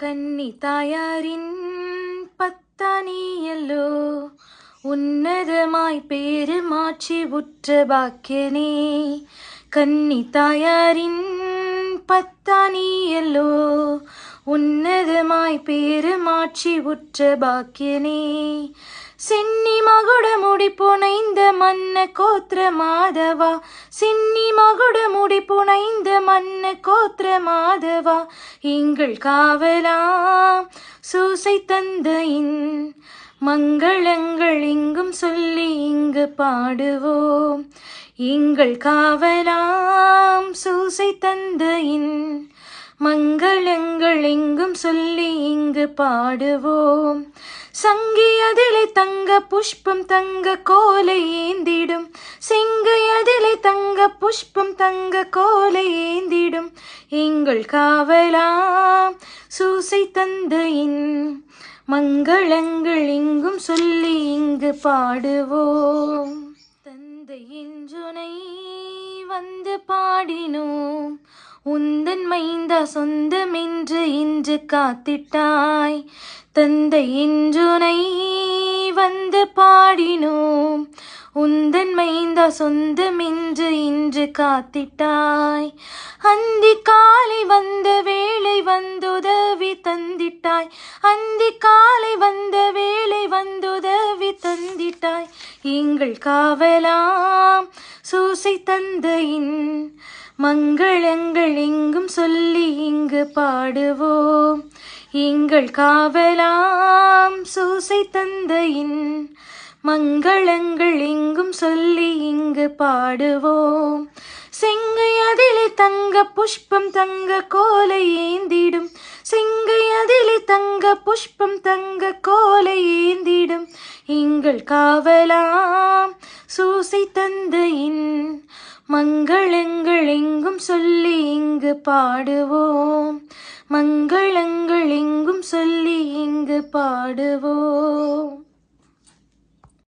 கன்னி தாயாரின் பத்தானியல்லோ உன்னதமாய் பேரு மாற்றி உற்ற பாக்கியனே. கன்னி தாயாரின் பத்தானியல்லோ உன்னதமாய் பேரு மாற்றி உற்ற பாக்கியனே. சின்னி மகுட முடி புனைந்த மன்ன கோத்திர மாதவா, சின்னி மகுட முடி புனைந்த மன்ன கோத்திர மாதவா, எங்கள் காவலாம் சூசை தந்தையின் மங்களங்கள் எங்கும் சொல்லி இங்கு பாடுவோம். எங்கள் காவலாம் சூசை தந்தையின் மங்களங்கள் எங்கும் சொல்லி இங்கு பாடுவோம். சங்கி அதிலே தங்க புஷ்பம் தங்க கோலை ஏந்திடும், செங்கை அதிலே தங்க புஷ்பம் தங்க கோலை ஏந்திடும், எங்கள் காவலாம் சூசை தந்தையின் மங்களங்கள் எங்கும் சொல்லி இங்கு பாடுவோம். தந்தையின் துணை வந்து பாடினோம், உந்தன் மைந்தா சொந்தமென்று இன்று காத்திட்டாய். தந்தையின் துணை வந்து பாடினோம், உந்தன் மைந்தா சொந்தமென்று இன்று காத்திட்டாய். அந்தி காலை வந்த வேளை வந்துதவி தந்திட்டாய், அந்தி காலை வந்த வேளை வந்துதவி தந்திட்டாய், எங்கள் காவலாம் சூசை தந்தையின் மங்களங்கள் எங்கும் சொல்லி இங்கு பாடுவோம். எங்கள் காவலாம் சூசை தந்தையின் மங்களங்கள் எங்கும் சொல்லி இங்கு பாடுவோம். செங்கை அதிலே தங்க புஷ்பம் தங்க கோலை ஏந்திடும், செங்கை அதிலே தங்க புஷ்பம் தங்க கோலை ஏந்திடும், எங்கள் காவலாம் சூசை தந்தையின் மங்களங்கள் எங்கும் சொல்லி இங்கு பாடுவோம். மங்களங்கள் எங்கும் சொல்லி இங்கு பாடுவோம்.